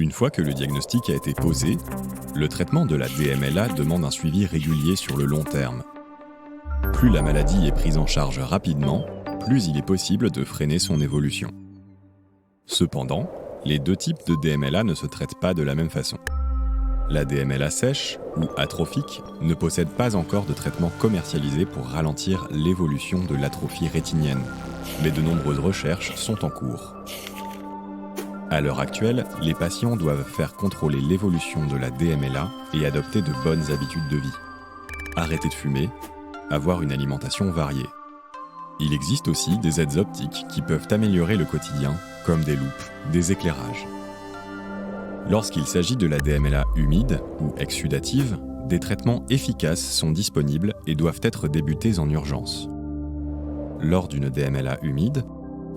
Une fois que le diagnostic a été posé, le traitement de la DMLA demande un suivi régulier sur le long terme. Plus la maladie est prise en charge rapidement, plus il est possible de freiner son évolution. Cependant, les deux types de DMLA ne se traitent pas de la même façon. La DMLA sèche ou atrophique ne possède pas encore de traitement commercialisé pour ralentir l'évolution de l'atrophie rétinienne, mais de nombreuses recherches sont en cours. À l'heure actuelle, les patients doivent faire contrôler l'évolution de la DMLA et adopter de bonnes habitudes de vie. Arrêter de fumer, avoir une alimentation variée. Il existe aussi des aides optiques qui peuvent améliorer le quotidien, comme des loupes, des éclairages. Lorsqu'il s'agit de la DMLA humide ou exsudative, des traitements efficaces sont disponibles et doivent être débutés en urgence. Lors d'une DMLA humide,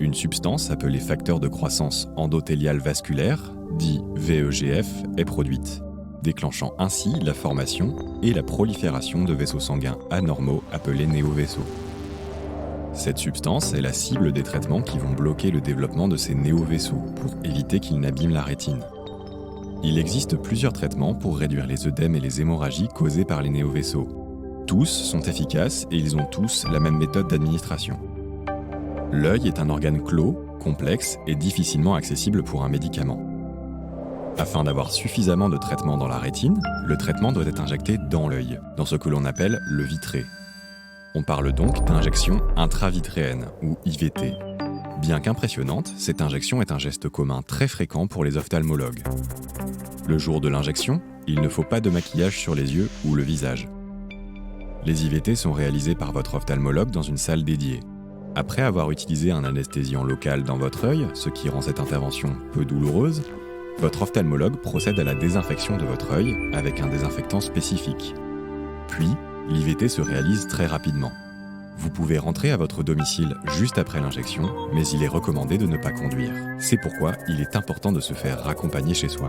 une substance appelée facteur de croissance endothéliale vasculaire, dit VEGF, est produite, déclenchant ainsi la formation et la prolifération de vaisseaux sanguins anormaux appelés néovaisseaux. Cette substance est la cible des traitements qui vont bloquer le développement de ces néovaisseaux pour éviter qu'ils n'abîment la rétine. Il existe plusieurs traitements pour réduire les œdèmes et les hémorragies causées par les néovaisseaux. Tous sont efficaces et ils ont tous la même méthode d'administration. L'œil est un organe clos, complexe et difficilement accessible pour un médicament. Afin d'avoir suffisamment de traitement dans la rétine, le traitement doit être injecté dans l'œil, dans ce que l'on appelle le vitré. On parle donc d'injection intravitréenne ou IVT. Bien qu'impressionnante, cette injection est un geste commun très fréquent pour les ophtalmologues. Le jour de l'injection, il ne faut pas de maquillage sur les yeux ou le visage. Les IVT sont réalisés par votre ophtalmologue dans une salle dédiée. Après avoir utilisé un anesthésiant local dans votre œil, ce qui rend cette intervention peu douloureuse, votre ophtalmologue procède à la désinfection de votre œil avec un désinfectant spécifique. Puis, l'IVT se réalise très rapidement. Vous pouvez rentrer à votre domicile juste après l'injection, mais il est recommandé de ne pas conduire. C'est pourquoi il est important de se faire raccompagner chez soi.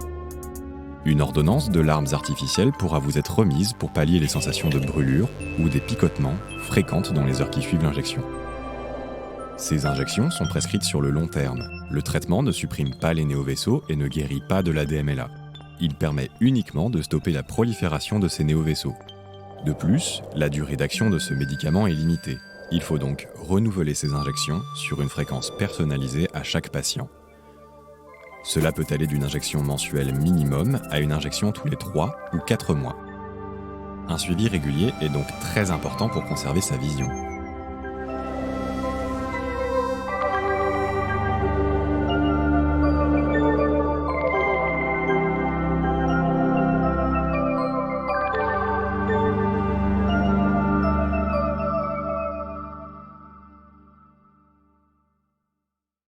Une ordonnance de larmes artificielles pourra vous être remise pour pallier les sensations de brûlure ou des picotements fréquentes dans les heures qui suivent l'injection. Ces injections sont prescrites sur le long terme. Le traitement ne supprime pas les néovaisseaux et ne guérit pas de la DMLA. Il permet uniquement de stopper la prolifération de ces néovaisseaux. De plus, la durée d'action de ce médicament est limitée. Il faut donc renouveler ces injections sur une fréquence personnalisée à chaque patient. Cela peut aller d'une injection mensuelle minimum à une injection tous les 3 ou 4 mois. Un suivi régulier est donc très important pour conserver sa vision.